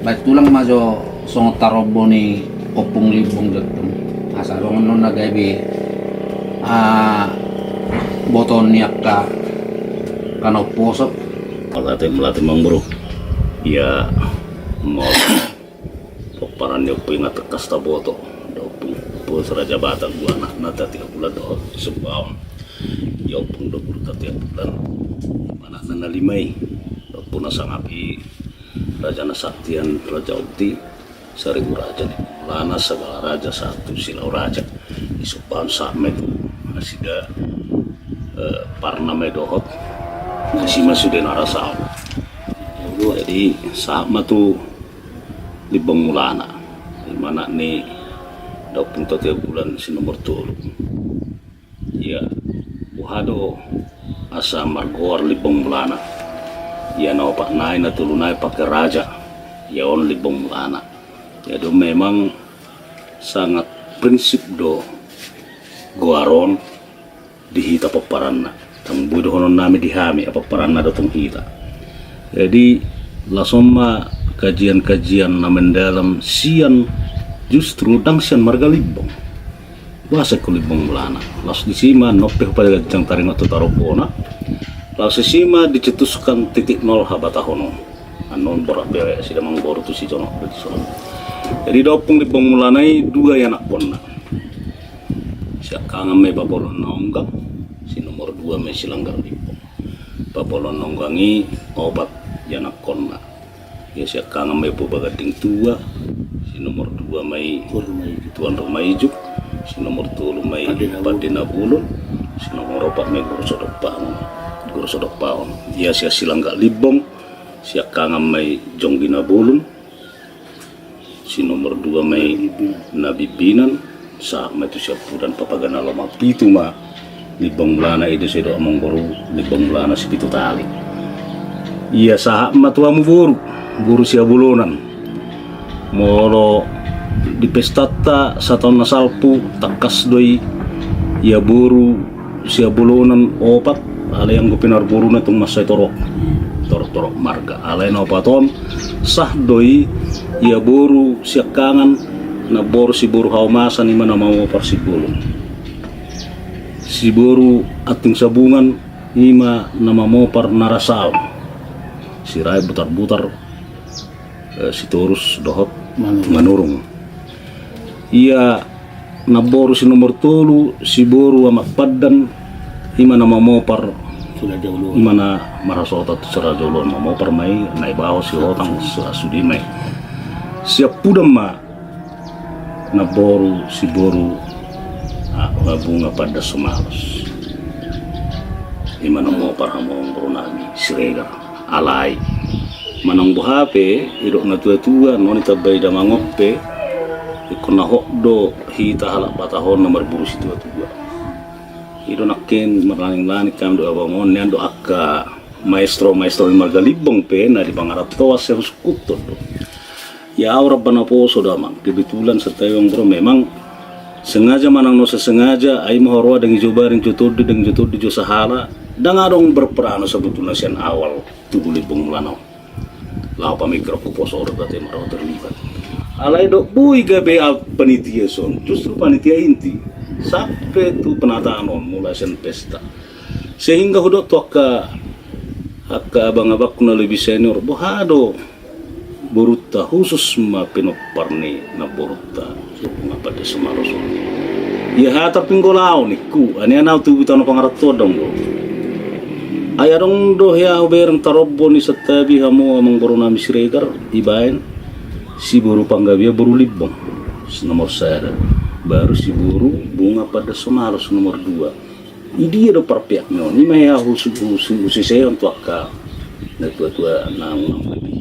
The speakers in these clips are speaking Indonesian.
Ba't tulang majo songot tarobo ni opung libong datong. Asarong nun nagabi boton niyak ka kanopusok. Melati mang bro. Ya mau paparan niyo po yung atakas na boto. Daw po sa rajabatan gua anak na tati bulan do subaon. Yaw pong do puro tati bulan. Anak na nalimay. Daw po nasangapi raja na saktian raja ukti saribu raja ni lana segala raja satu silau raja isubaon sa medu asiga parna medohot nasima sudah narasao. Jadi sama tuh libang mulana di mana nih dapat tiap bulan si nomor tulu ya buhado asa margor libang mulana ya no pak naik na tulu naik pakai raja ya on libang mulana ya do memang sangat prinsip do goaron dihita paparanna tang budo honon nami dihami apa paranna do tong hita. Jadi lasoma kajian-kajian na mendalam sian justru dang sian marga libong bahasa ko libong mulana las disima nope pada jang taring atau tarobona las disima dicetuskan titik nol habatahono anon borak bewe sida manggoro tu si jono jadi dopung libong mulanai dua anak ponna siak kangen me babolon nonggang si nomor 2 me silanggar libong babolon nonggangi obat yana konna ya siya kangen may pubagading tua si nomor 2 may tuan rumah ijuk si nomor 3 may padina bulon si nomor 4 may guru sodok paon ya siya silang gak libong siya kangen may jonggina bulon si nomor 2 may nabibinan sa may tu siya pudan papagana lama pitu ma libong lana itu siya do among guru libong lana si pitu tali. Iya sahak matuamu buru sia bulonan molo di pestata saton nasalpu takas doi ya buru sia bulonan opat ale yang gupinar buru na tung masai torok marga ale na opaton sah doi ya buru sia kangan na boru si buru haumasan ima na mau par si bulun si buru ating sabungan ima na mau par narasao si rai butar-butar si torus dohot manurung iya naboru si nomor tolu si boru amak padan imana mamopar imana marasota sera jolon mamopar mai nai baho si hotang sudi mai siap pudam ma naboru si boru bunga pada semalos imana mamopar hamong berunami siregar alai manang buhape idok na tua-tua noni tabay damangope ikona hokdo hita halak batahon nomor buru si tua-tua ido nakin marlaning-laning kam do abamon nian do akka maestro di marga libong pe na di pangarap tawas harus kutod do ya rabbana po sodamang kebetulan setayong bro memang sengaja manang no sesengaja ai mahorwa dengan jobaring jutudi dengan jutudi jo sahala dan adong berperan sebetulnya sian awal tubuh libung mulano lau pamikro ku posor berarti marau terlibat alai dok bui gabe panitia son justru panitia inti sampai tu penataan on mulai sen pesta sehingga hudok tu akka abang-abang kuna lebih senior bohado boruta khusus ma pinoparni na boruta ngapa de semaros ya hata pinggolau niku ani anau tu bitano pangarato dong ayarong do ya bereng tarobbo ni setabi hamo amang baru nami siregar ibain si buru panggabia buru libong nomor saya baru si buru bunga pada semaros nomor 2 ini ada perpiak no ini maya husu saya untuk akka na tua nang lebih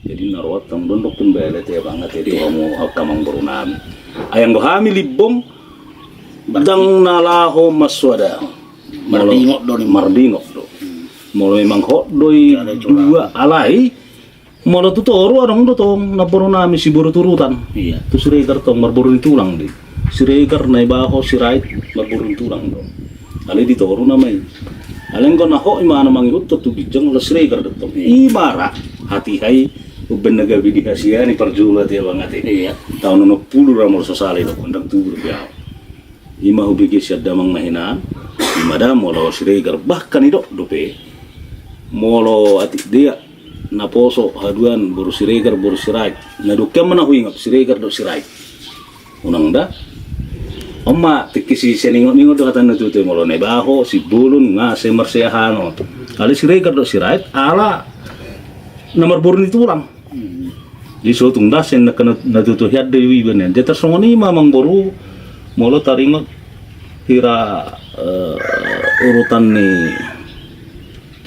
jadi narwat tang dondok kembali teh banget jadi kamu kamang baru nami ayang dohami libong dang nalaho maswada mardingok do molo memang hot doi dua alai molo tu toru adong do tong naboru nami si buru turutan iya tu siregar tong marburu tulang di siregar nai baho sirait marburu tulang do ali di toru namai aleng ko na ho imana mangiut tu bijang la siregar do tong imara hati hai Uben nagabi di kasihan perjulat ya banget ini. Iya. Tahun 60 ramor sosali do kondang tu ya. Ima hubigi siya damang mahina, ima da molo siregar bahkan itu dope. Molo atik dia naposo haduan boru siregar boru sirait. Nadukya mana huingap siregar do sirait. Unang da. Oma tikisi seningo-ningo do kata natutu molo nebaho si bulun nga semersehano. Ali siregar do sirait ala nomor boru ni tulang. Di so tungdas sen nakana natutu hiad dewi benen. Dia tersongoni mamang boru molo taringot hira urutan ni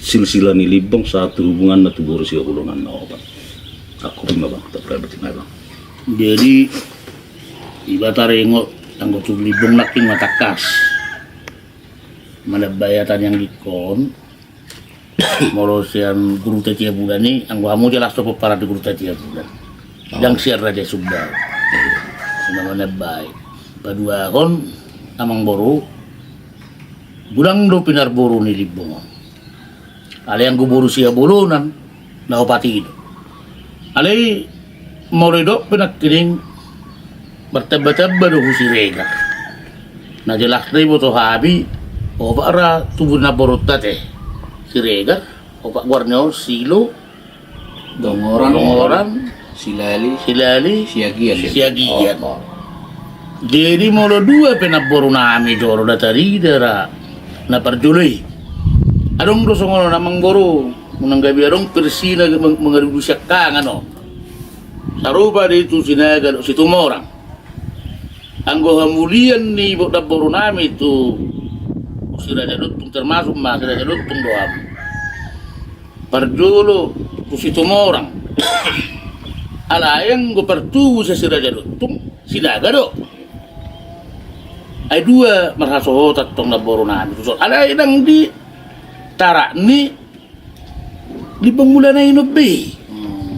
silsilah ni libong satu hubungan na tuburo siya kulungan na obat. Ako rin mabang, taprabatin na bang. Jadi iba taringo tanggo libong naking matakas. Manabayatan yang dikon moro sian guru tetia bulan ni anggo hamu jelas to para di guru tetia bulan. Yang siar raja subbar. Sina manabay. Padua kon amang boru bulang do pinar boru ni libong. Ale yang guburu siya bulunan na opati itu. Ale morido pinakiring berteba-teba do husirega. Na jelas na ibo to habi o para tubuh na borot tate. Sirega o pak warnyo silo dongoran Silali, silali siagian. siagian. Jadi molo dua penaboro nami joro datari dara na parjuloi. Adong do songono namang goro munanggabi adong persina mengadudu syakang ano. Sarupa di itu sinaga do situ morang. Anggo hamulian ni bodaboro nami itu sira jalutung termasuk mas sira jalutung doam. Parjulo ku situ morang. Alayang go pertu sa sira jalutung sinaga do. Ay dua marhaso tatong naboro nami. Ala inang di tara ni lipong bulan na inobe.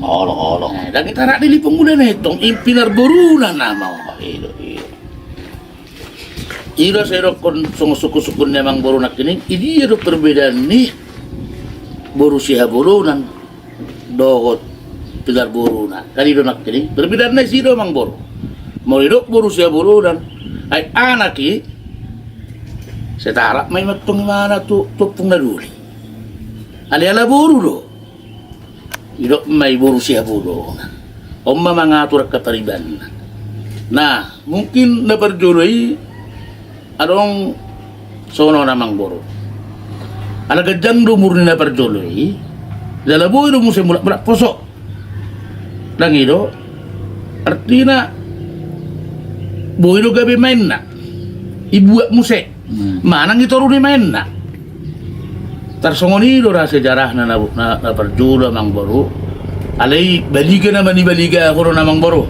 Olo. Lagi tara ni lipong bulan na itong impinar borunan nama. Ilo. Ira sero kon song suku-suku namang borunak ini. Ini ada perbedaan ni boru siha borunan dogot pilar boruna. Kali donak ini perbedaan na sido mang boru. Mau hidup boru siha borunan. Ay anak setara may matong mana tu tupung na duli. Ali-ala boru do. Hidup may boru siya boru. Omma mangatur katariban. Nah, mungkin na berjuloi adong sono namang boru. Ala gajang do murni na berjuloi. Dala boy do musim mulak posok. Lang ido artina boy do gabi main na. Ibuak musik. Manang itoro ni main na. Tarsongoni do ra sejarah na perjula mang boru. Alay baliga naman ni baliga ako namang boru.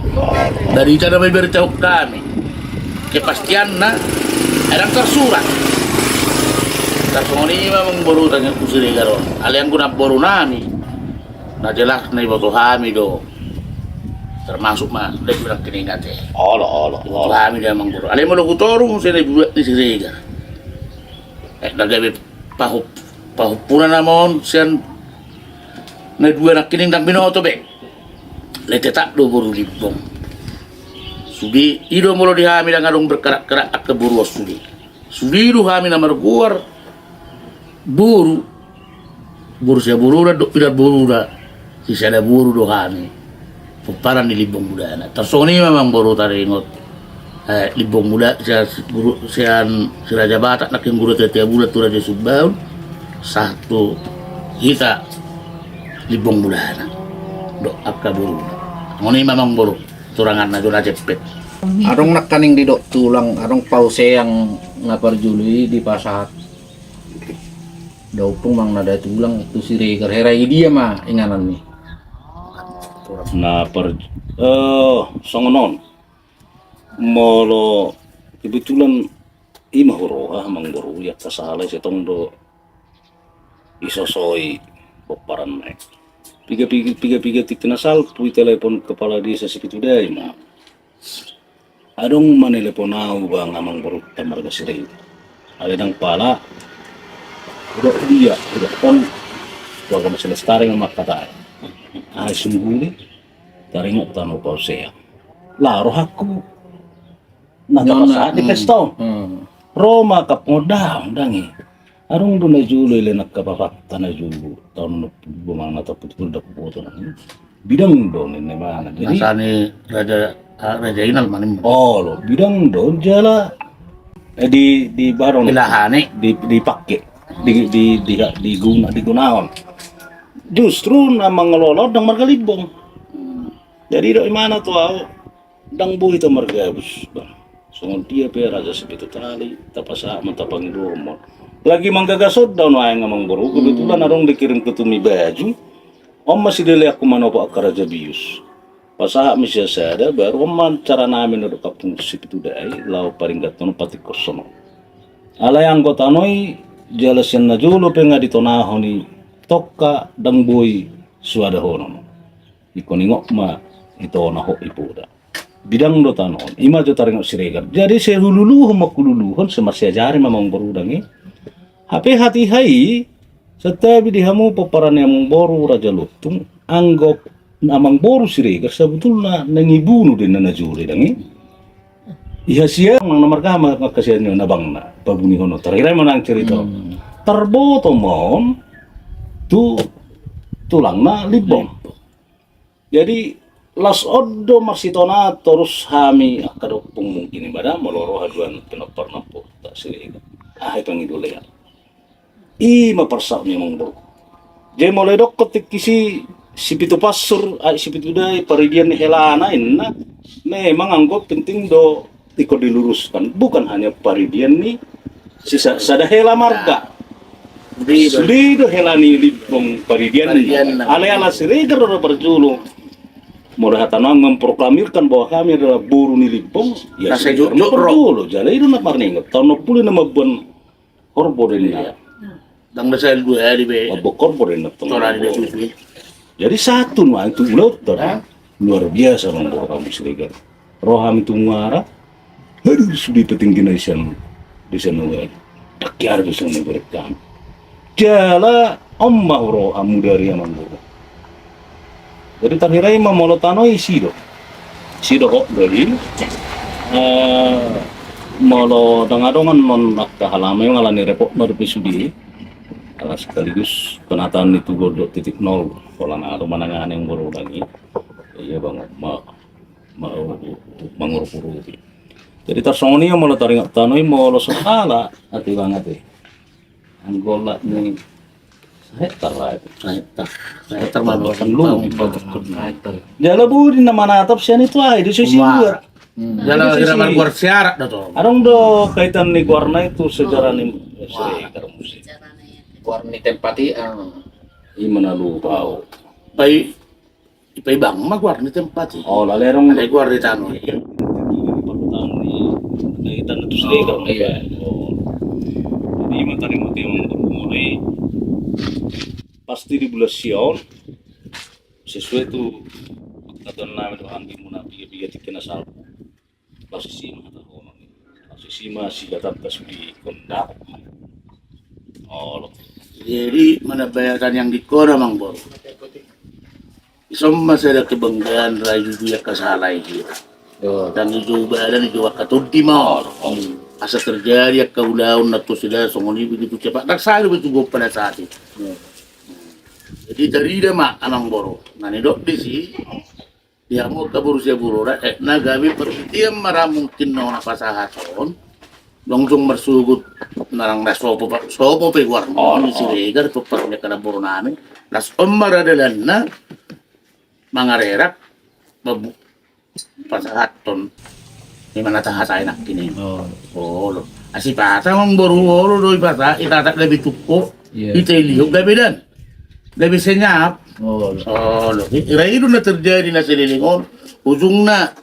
Dari cara may beritahu kami. Kepastian na erang tersurat. Tarsongoni mang boru tanya kusiri garon. Alay ang guna boru nami. Na jelas na iboto kami do. Termasuk mah udah bilang keningat ya. Olo. Kami dia mang boru. Alay mo lo kutorong saya buat di sini. Nagabi pahupunan namon sian na dua nak kining dang binoto be lete tak do boru libong sudi ido molo dihami dang adong berkerak-kerak ak keburu sudi do hami na marguar buru sia buru da do pilar buru da si sada buru do hami puparan di libong budana tersoni memang boru taringot libong muda sian si Raja Batak nakin guru tiap bulan tu Raja Subbaun satu kita libong muda do akka buru ngoni mamang buru turangan na Raja cepet Arong nakaning di dok tulang, arong pause yang ngaparjului di pasar. Daw pong mang nada tulang itu si Regar herai dia mah inganan nih. Na songonon molo kebetulan ima horoha mang boru ya kasala setong do isosoi paparan naik piga tik nasal pui telepon kepala desa segitu dai mah adong manelepon bang amang boru tamarga sirei ada dang pala udah dia udah pon warga masih lestari ngamak kata Ay sumuli. Taringok tano pa siya. Laro ako. Nakapasa di pesto. Roma kapmoda dangi. Arong do na julo ile nakapapakta na julo. Taon na bumang natapot ko po na. Bidang doon ni mana. Jadi Nasani Raja Inal manim. oh lo bidang doon jala di barong Ilahani. dipakai digunakan justru na mga lolo dang margalibong jadi do mana to ako dang buhi to margabus bang sungon dia pe raja sepitu tali tapasa matapang mo lagi manggagasod daw na nga mangburu kebetulan arong dikirim ke tumi baju om masih dili ako manopo akaraja bius pasaha misya sada baru om cara namin do kapung sepitu dai lau paringgat no patikos sono alay anggota noy jalasin na julo pe nga dito naho ni tokka dang boy suada hono ikoningok ma ito na ho ipuda bidang do tanon ima jo taringo siregar jadi sehululuhon makululuhon semasya jari mamang borudang hape hati hai setabi dihamu paparan yang boru raja lutung anggap namang boru siregar sebetulnya nangibunuh din na juri dangi iya siya mang namarkama kasihan nyo nabang na pabuni hono terakhir mo nang cerita terboto mon tu tulang na libong jadi las odo marsitona terus hami akadopung mungkin ibadah meloro haduan penopor nampo tak siliga ahai pangidule ya i maparsak memang bro jadi mulai dok ketik kisi si pitu pasur si pitu dai paridian helana inna memang anggap penting do ikut diluruskan bukan hanya paridian nih sisa sada hela marga sudah hela nih libong paridian ala siregar do berjulu mulai hatanang memproklamirkan bahwa kami adalah buruh nih libong ya siregar berjulu jadi itu nak marningot tahun 60 nama bon korporin ya Dang dasal dua hari be. abo korporin na Tora di susu. jadi satu mah itu ulah luar biasa membawa kami siregar roham itu muara aduh sudah petinggi di sana wan takyar di sana berekam jala omma uro amu dari yang mampu jadi terhirai mamolotano sido kok dari molo dangadongan non nakka halama yang alani repot norpisudi ala sekaligus penataan itu godok titik nol pola na manangan yang baru lagi iya bang manguruk-urupi jadi tarsoni yang mau taring tanoi mau lo sekala hati banget anggola nih saya terlalu lu jala budi nama natap sian itu aja di sisi luar Jala kira keluar siarak dah tuh. arong do kaitan nih warna itu sejarah nih sejarah musik warni tempati gimana lu tahu Pai bang mah keluar di tempat sih. oh lalerong Ada keluar di tanah. kita itu seregar iya jadi materi yang mulai pasti di bulan Sion sesuai itu kata nama Tuhan di mana biaya tiket asal posisi mana tahu posisi masih datang ke sudi kondak oh Jadi mana bayarkan yang di kora mang bor. Isom masih ada kebanggaan rayu dia kasalah itu. Dan itu badan itu wakatudi mau. Asa terjadi kaulaun na to sila songoni begitu cepat. Naksalo begitu go pada saat itu. Jadi dari dia mak anang boro. Nani dok di si dia mau kabur sia burura na gabi pertiam mara mungkin nona pasahaton. Langsung bersugut narang sopo pe warna si regar to parnya kana boro nami. Las omara dalanna mangarerak babu pasahaton ni mana tahasa enak kini lo asih pata mang boru doi pata itatak lebih cukup kita lihat gabedan lebih senyap lo itu na terjadi na selilingon ujungna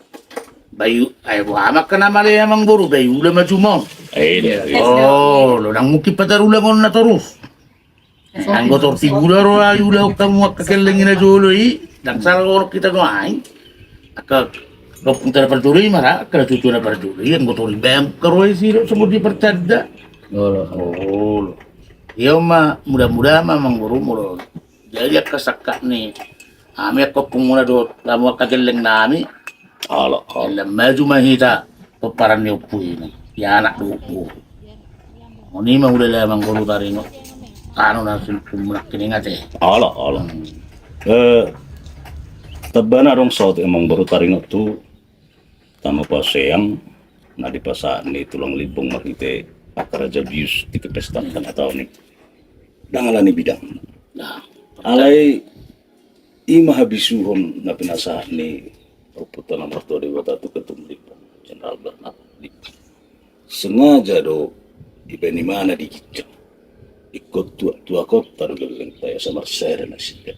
bayu ayo amak kena malaya mang boru bayu udah maju mon lo nang mungkin patarulangon na terus anggotor figura ro ayu udah kamu kakelengin aja lo daksal orang kita doain akak Kau terpercuri marah, kalau cucu terpercuri, yang kotori bem, keroi sih, semua dipercada. Oh, iya mah mudah-mudahan memang guru mulu. Jadi kesakak nih, Ami ako pumuna do lamo kagaling nami. Ala. Alam medyo mahita paparan niyo po yun. Yanak do po. Ni mahuli lamang gulo tari no. Ano na sumunak kiningat eh. Ala. Tabana rong saut emang baru taringot tu tama pa siyang nadipasaan ni tulang libong makite akaraja bius di kepestan kan atau ni dangalan ni bidang Nah, alay ima habisuron na pinasaan ni Puputan ng Marto de Wata tu ketum libong General Bernard di sengaja do iba ni mana di kijang ikut tua kota geleng saya sama saya dan asik.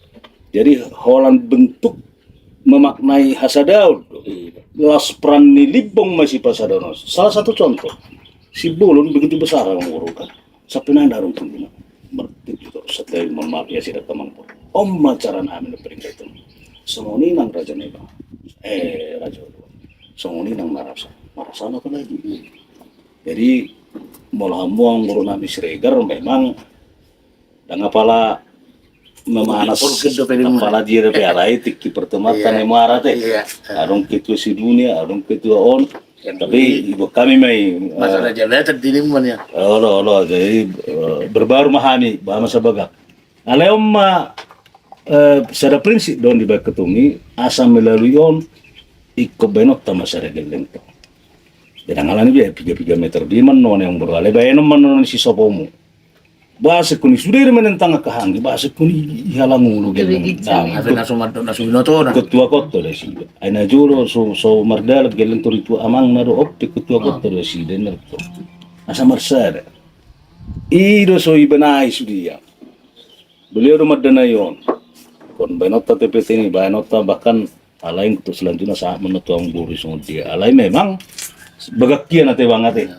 Jadi Holland bentuk memaknai Hasadaun. Las peran ni libong masih Pasadaun. Salah satu contoh, si Bulun begitu besar orang urukan. Sampai nanda orang pembina. Merti juga setelah memaaf ya tidak kemampu. Om macaran amin peringkat itu. Semua ini nang raja neba. Raja. Semua ini nang marasa apa lagi. Jadi mulahamuang guru Nabi Sregar memang dan apala memanas apala dia pelai tiki pertemuan tane muara teh arung kitu si dunia arung kitu on tapi ibu kami mai masalah jalan terdiri mana ya. Allah jadi berbaru mahami bahasa bagak alem ma secara prinsip don di bak ketumi asam melalui on ikut benok tama sare geleng to dan ngalani dia 3 meter di mana yang berale bayenom mana si sopomu bahasa kuni sudah menentang kahangi bahasa kuni halangu lu geleng Ada nasu ketua kota dah sih aina juro so mardal geleng toritu amang nado opti ketua kota dah sih dan merto asa marsada ido so ibenai sudia beliau rumah danayon kon benota TPT ini benota bahkan alain untuk selanjutnya saat menetuang buri semua dia alain memang bagakian ate banget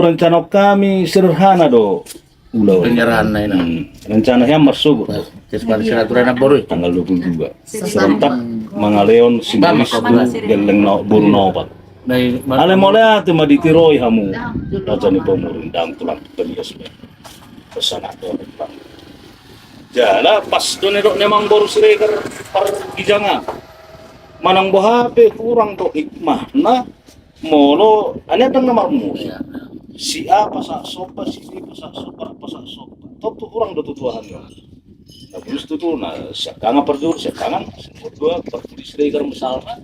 rencana kami sederhana do ulau penyerahan na ini. rencana yang masuk Terus pada sinaturan na boru. tanggal 22 serentak mangaleon simbolis du geleng buru nopat ale molea te maditiroi hamu raja ni pemurundang tulang penias pesana to jala pas do nedok nemang boru Sregar par gijangan manang bohape kurang to hikmah na molo ane adang nama mus si A pasak sopa si B pasak sopa top orang do tutuhan yo na gusto tu na sakanga perjur sakangan berdua perjuri Sregar misalnya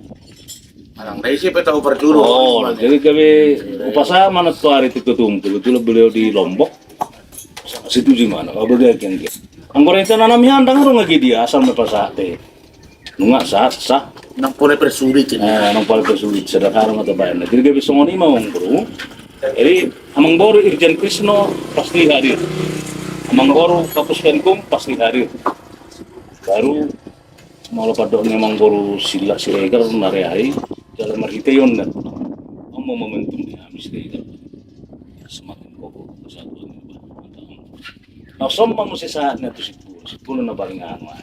Manang naisip tahu perjuru. jadi kami upasa mana tu hari itu ketum kebetulan beliau di Lombok situ di mana kalau dia yang anggora itu nanam handang harus ngagi dia asal mepasak teh nunga sah Nang pole persulit ini. nang paling kesulit sederhana mata bayan. Jadi gabi songoni mau bro. Jadi amang boru Irjen Krisno pasti hadir. Amang boru Kapus Penkum pasti hadir. Baru mau padok amang boru Sila Sregar narehai dalam marhiteyon dan mau momentum di habis Sregar. Semakin kokoh kesatuan. Nah somma mesti saatnya tu sepuluh na baringan mah.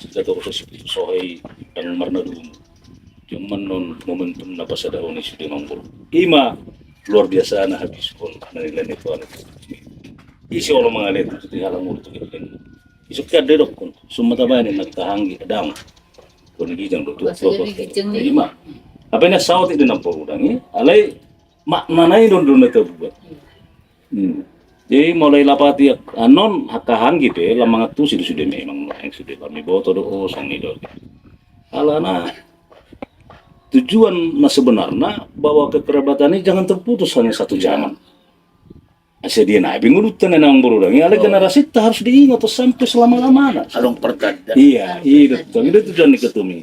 Jatuh ke situ sohei dan marna dulu cuman non momentum napa sadaon isu di manggul ima luar biasa na habis pun nilai itu anu isi orang mengalir itu di halang mulut itu kan isu kada dok pun semua tabayan nak tahanggi kadang pun gijang dok ima apa ini saut itu nampak udangi alai makna nai don itu buat jadi mulai lapati anon hakahan gitu ya lama tu sudah memang yang sudah kami bawa todo sang itu alana tujuan sebenarnya bahwa kekerabatan ini jangan terputus hanya satu zaman asyik dia naik bingurutan yang berulang ya generasi itu harus diingat sampai selama-lamanya Along pergada. iya itu tujuan diketumi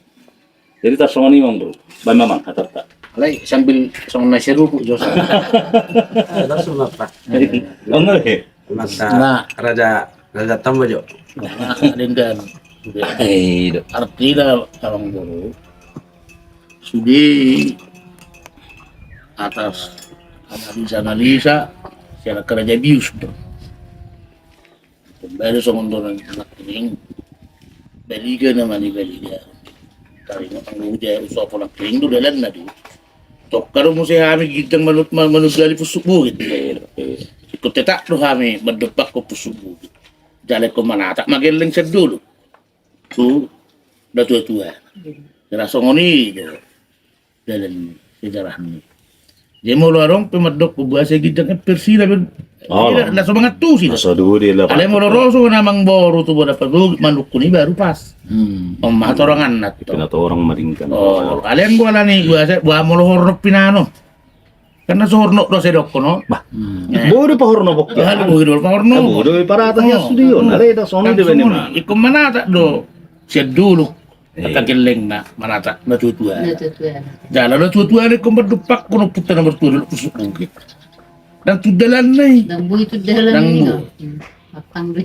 jadi tak songan imam bro baik memang kata tak Alay, sambil song nasi rupu Josa. Langsung apa? enggak ya Masa raja tambah jo. Dengan itu artinya along boru sudi atas analisa secara kerja bius tuh. Kembali soal untuk anak ini balikan nama ni balikan. Karena penguja usaha pola kering tu dalam nadi. Tok kalau musim kami kita manusia pusuk bukit. Ikut tetak tu kami mendepak ke pusuk bukit. Jalan ke mana tak mageling sedulu. tu dah tua-tua. Kira songoni je. Dalam sejarah ni. Dia mau lorong pemadok buasa gidang persi dah dah semangat tu sih. Masa dulu dia lah. Ale mau roso namang boru tu boda padu manuk ni baru pas. Om hatorangan nat. Kenapa orang maringkan? Oh, kalian gua lah nih gua mau lohor pinano. Karena sohorno do sedok kono. Bah, bodoh pahorno bok. Ya lu hidul pahorno. Bodoh parata ya studio. Nale dah soni de bene mah. Ikum mana tak do. Siap dulu. Kata geleng na mana tak na tua. Jalan na tua ni kau berdupak kono putar nomor tua dulu kusuk mungkin. Dan tu dalan ni. Dambu itu dalam Dambu. ini. Matang deh.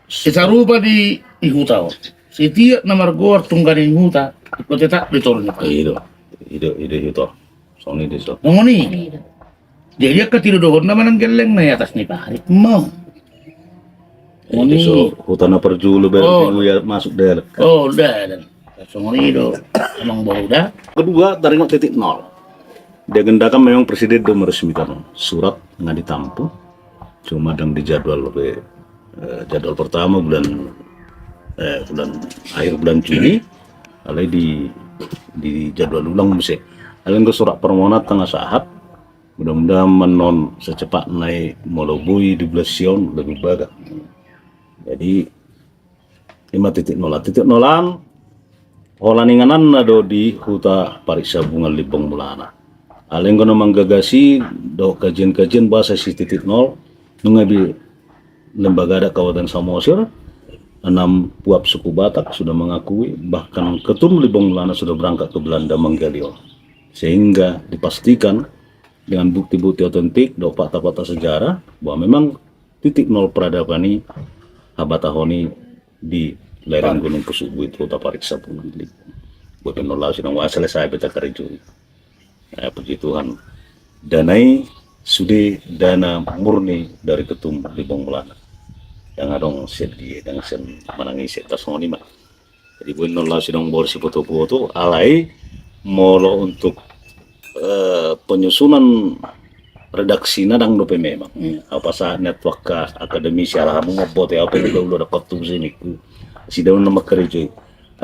Sesarupa di ihutao. Setiap nomor gor tungganin huta. Ikut tak diturun. Itu itu. Soni de so. Ngoni. Dia ketiru dohor nama nang geleng na atas ni parit mau. Ini so hutan perjulu baru ya masuk dalam. Oh, dah dan. Ngoni do. Emang baru dah. Kedua dari 0.0. Dia gendakan memang presiden do meresmikan surat nggak ditampu. Cuma dang dijadwal jadwal pertama bulan akhir bulan Juni. Alai di jadwal ulang musik. Alai ke surat permohonan tengah saat. Mudah-mudahan menon secepat naik molobui di Blasion lebih bagus. Jadi 5.0 holaninganan nado di huta pariksa bunga libong mulana. Aleng kono manggagasi do kajian-kajian bahasa 0.0 mengabi lembaga ada kawasan Samosir 6 puap suku Batak sudah mengakui, bahkan ketum libong mulana sudah berangkat ke Belanda menggali, sehingga dipastikan dengan bukti-bukti otentik do fakta-fakta sejarah bahwa memang 0.0 peradaban ini Habatahoni di lereng Gunung Pusubu itu kota Pariksa Pungli. Buat menolak sidang wa selesai peta kerja. Puji Tuhan. Danai sudah dana murni dari ketum Libong Mulana. Yang adong sedih dan sen menangis atas ngoni mah. Jadi buat menolak sidang borsi foto-foto alai molo untuk penyusunan redaksi nadang dope memang apa saat network ka akademisi ala mengobot ya apa juga udah dapat tuh sini ku sidang nama kerja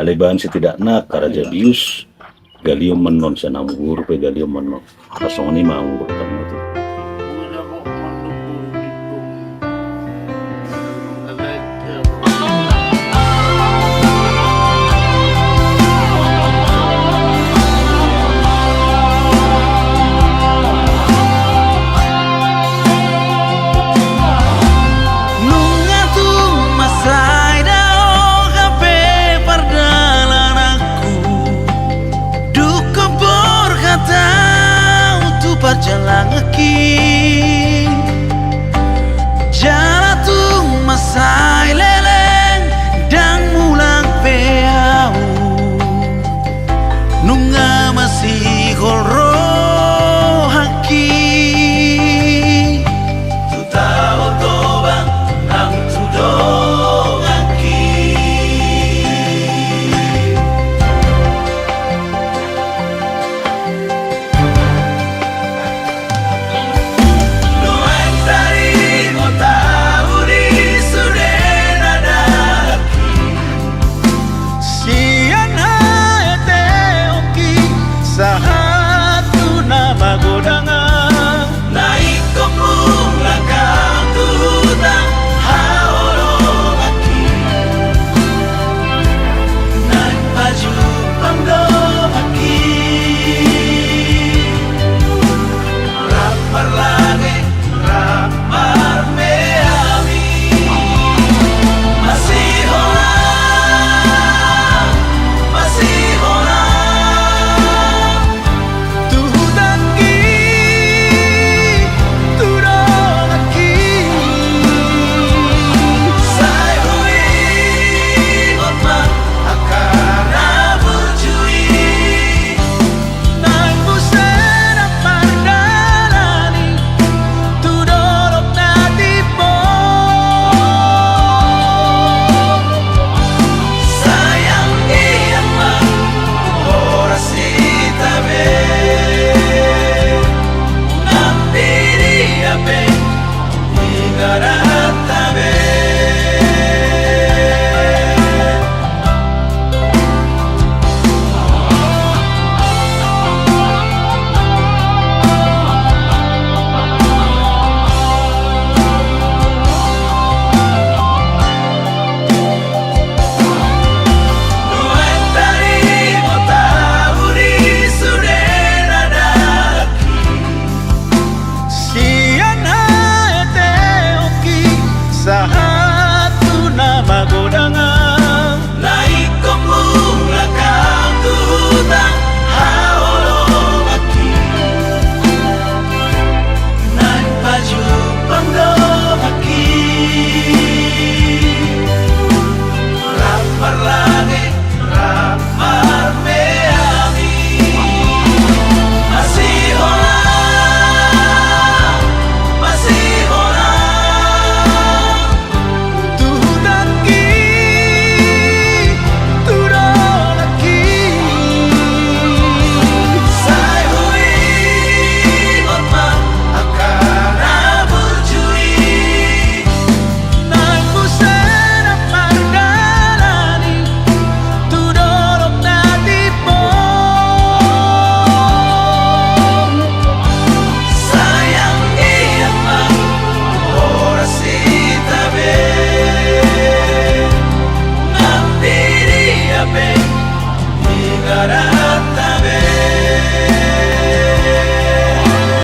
aleban setidaknya karaja bius galium menon senam guru pe galium menon kasong ini mau